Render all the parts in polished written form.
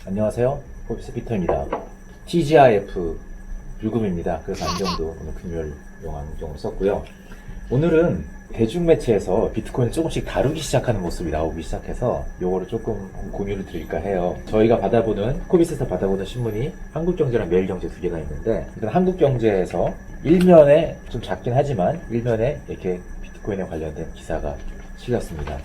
안녕하세요. 포비스 피터입니다. TGIF 불금입니다. 그래서 안경도 오늘 금요일용 안경을 썼고요. 오늘은 대중매체에서 비트코인을 조금씩 다루기 시작하는 모습이 나오기 시작해서 요거를 조금 공유를 드릴까 해요. 저희가 코비스에서 받아보는 신문이 한국경제랑 매일경제 두 개가 있는데, 일단 한국경제에서 일면에 좀 작긴 하지만 일면에 이렇게 비트코인에 관련된 기사가 실렸습니다.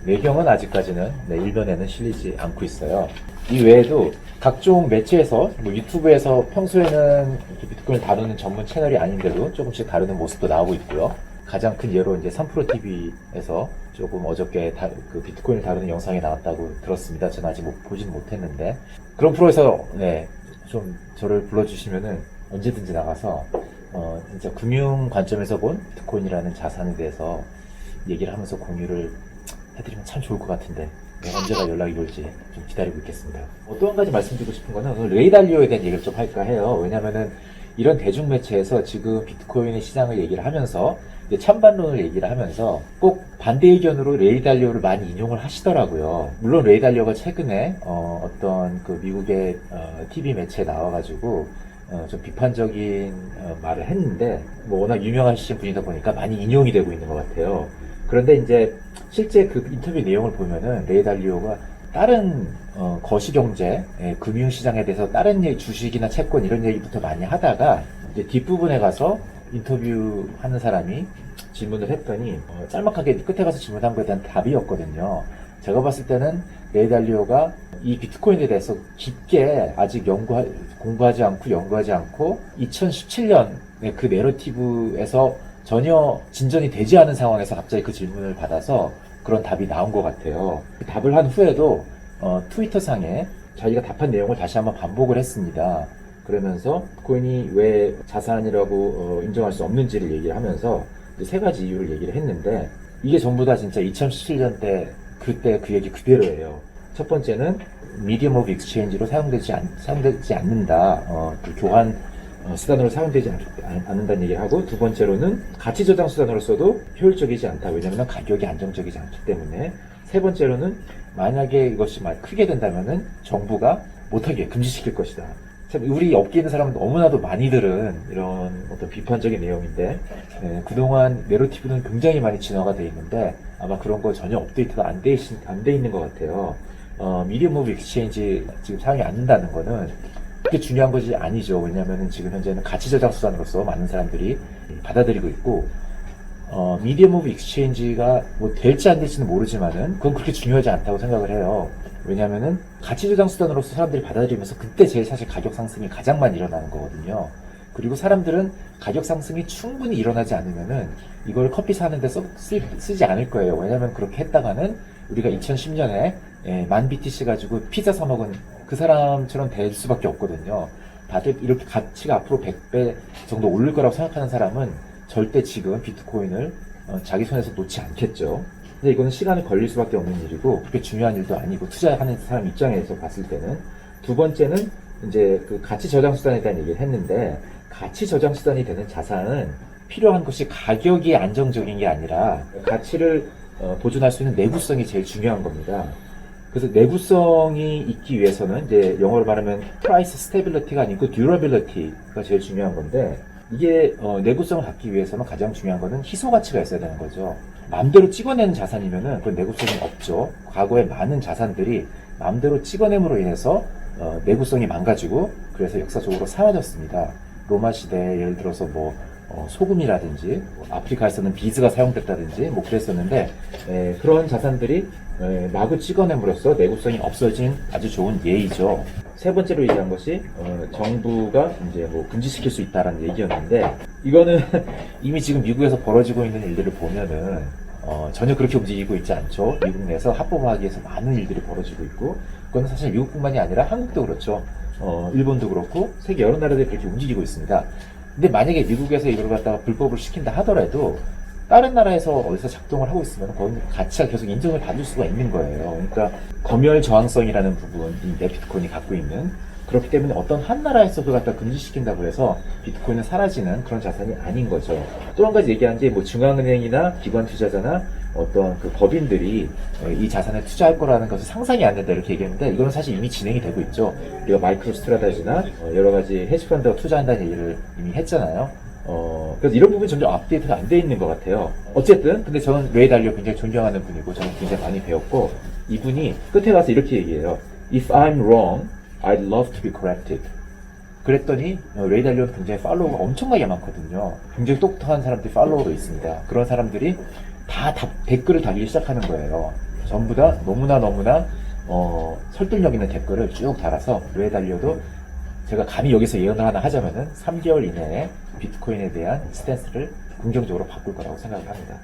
매경은 아직까지는 일면에는 실리지 않고 있어요. 이 외에도 각종 매체에서 유튜브에서 평소에는 이렇게 비트코인을 다루는 전문 채널이 아닌데도 조금씩 다루는 모습도 나오고 있고요. 가장 큰 예로 이제 3프로TV에서 조금 어저께 그 비트코인을 다루는 영상이 나왔다고 들었습니다. 저는 아직 보진 못했는데, 그런 프로에서 좀 저를 불러주시면은 언제든지 나가서 진짜 금융 관점에서 본 비트코인이라는 자산에 대해서 얘기를 하면서 공유를 해드리면 참 좋을 것 같은데, 언제가 연락이 올지 좀 기다리고 있겠습니다. 또 한 가지 말씀드리고 싶은 거는 오늘 레이 달리오에 대한 얘기를 좀 할까 해요. 왜냐면은 이런 대중매체에서 지금 비트코인의 시장을 얘기를 하면서 이제 찬반론을 얘기를 하면서 꼭 반대 의견으로 레이 달리오를 많이 인용을 하시더라고요. 물론 레이 달리오가 최근에 어떤 그 미국의 TV 매체에 나와가지고 좀 비판적인 말을 했는데, 워낙 유명하신 분이다 보니까 많이 인용이 되고 있는 것 같아요. 그런데 이제 실제 그 인터뷰 내용을 보면은 레이 달리오가 다른 거시경제, 금융시장에 대해서 다른 얘기, 주식이나 채권 이런 얘기부터 많이 하다가 이제 뒷부분에 가서 인터뷰하는 사람이 질문을 했더니 짤막하게 끝에 가서 질문한 거에 대한 답이었거든요. 제가 봤을 때는 레이 달리오가 이 비트코인에 대해서 깊게 아직 공부하지 않고 연구하지 않고 2017년의 그 내러티브에서 전혀 진전이 되지 않은 상황에서 갑자기 그 질문을 받아서 그런 답이 나온 것 같아요. 그 답을 한 후에도 트위터상에 자기가 답한 내용을 다시 한번 반복을 했습니다. 그러면서 비트코인이 왜 자산이라고 인정할 수 없는지를 얘기를 하면서 세 가지 이유를 얘기를 했는데, 이게 전부 다 진짜 2017년 때 그때 그 얘기 그대로예요. 첫 번째는 미디엄 오브 익스체인지로 사용되지 않는다. 그 교환 수단으로 사용되지 않는다는 얘기를 하고, 두 번째로는 가치 저장 수단으로서도 효율적이지 않다. 왜냐하면 가격이 안정적이지 않기 때문에. 세 번째로는 만약에 이것이 크게 된다면은 정부가 못하게 금지시킬 것이다. 참 우리 업계에 있는 사람은 너무나도 많이 들은 이런 어떤 비판적인 내용인데, 그동안 내러티브는 굉장히 많이 진화가 돼 있는데 아마 그런 거 전혀 업데이트가 안 돼 있는 것 같아요. 미디엄 오브 익스체인지 지금 사용이 안 된다는 거는 그게 중요한 것이 아니죠. 왜냐하면 지금 현재는 가치 저장 수단으로서 많은 사람들이 받아들이고 있고, 미디엄 오브 익스체인지가 될지 안 될지는 모르지만은 그건 그렇게 중요하지 않다고 생각을 해요. 왜냐하면은 가치 저장 수단으로서 사람들이 받아들이면서 그때 제일 사실 가격 상승이 가장 많이 일어나는 거거든요. 그리고 사람들은 가격 상승이 충분히 일어나지 않으면은 이걸 커피 사는데 쓰지 않을 거예요. 왜냐하면 그렇게 했다가는 우리가 2010년에 10,000BTC 가지고 피자 사 먹은 그 사람처럼 될 수밖에 없거든요. 다들 이렇게 가치가 앞으로 100배 정도 오를 거라고 생각하는 사람은 절대 지금 비트코인을 자기 손에서 놓지 않겠죠. 근데 이거는 시간이 걸릴 수밖에 없는 일이고 그렇게 중요한 일도 아니고, 투자하는 사람 입장에서 봤을 때는. 두 번째는 이제 그 가치 저장 수단에 대한 얘기를 했는데, 가치 저장 수단이 되는 자산은 필요한 것이 가격이 안정적인 게 아니라 가치를 보존할 수 있는 내구성이 제일 중요한 겁니다. 그래서 내구성이 있기 위해서는 이제 영어로 말하면 price stability가 아니고 durability가 제일 중요한 건데, 이게 내구성을 갖기 위해서는 가장 중요한 거는 희소 가치가 있어야 되는 거죠. 마음대로 찍어내는 자산이면은 그건 내구성이 없죠. 과거에 많은 자산들이 마음대로 찍어냄으로 인해서 내구성이 망가지고 그래서 역사적으로 사라졌습니다. 로마 시대 예를 들어서 소금이라든지 아프리카에서는 비즈가 사용됐다든지 그랬었는데, 그런 자산들이 마구 찍어냄으로써 내구성이 없어진 아주 좋은 예이죠. 세 번째로 얘기한 것이 정부가 이제 금지시킬 수 있다라는 얘기였는데, 이거는 이미 지금 미국에서 벌어지고 있는 일들을 보면은 전혀 그렇게 움직이고 있지 않죠. 미국 내에서 합법화하기 위해서 많은 일들이 벌어지고 있고, 그건 사실 미국뿐만이 아니라 한국도 그렇죠. 일본도 그렇고 세계 여러 나라들이 그렇게 움직이고 있습니다. 근데 만약에 미국에서 이걸 갖다가 불법을 시킨다 하더라도 다른 나라에서 어디서 작동을 하고 있으면 거기 가치가 계속 인정을 받을 수가 있는 거예요. 그러니까 검열 저항성이라는 부분이 비트코인이 갖고 있는, 그렇기 때문에 어떤 한 나라에서도 갖다 금지시킨다고 해서 비트코인은 사라지는 그런 자산이 아닌 거죠. 또 한 가지 얘기한 게 중앙은행이나 기관 투자자나 어떤 그 법인들이 이 자산에 투자할 거라는 것을 상상이 안 된다 이렇게 얘기했는데 이거는 사실 이미 진행이 되고 있죠. 우리가 마이크로 스트라다지나 여러 가지 헤지펀드가 투자한다는 얘기를 이미 했잖아요. 그래서 이런 부분이 점점 업데이트가 안 돼 있는 것 같아요. 어쨌든 근데 저는 레이 달리오 굉장히 존경하는 분이고 저는 굉장히 많이 배웠고 이분이 끝에 가서 이렇게 얘기해요. If I'm wrong, I'd love to be corrected. 그랬더니 레이 달리오는 굉장히 팔로워가 엄청나게 많거든요. 굉장히 똑똑한 사람들이 팔로워로 있습니다. 그런 사람들이 다 댓글을 달기 시작하는 거예요. 전부 다 너무나 설득력 있는 댓글을 쭉 달아서 레이 달리오도 제가 감히 여기서 예언을 하나 하자면은 3개월 이내에 비트코인에 대한 스탠스를 긍정적으로 바꿀 거라고 생각을 합니다.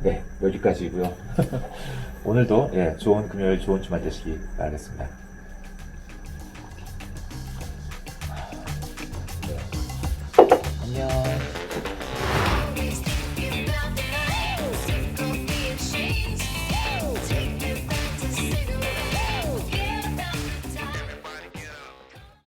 네, 여기까지고요. 오늘도 좋은 금요일, 좋은 주말 되시기 바라겠습니다. 안녕.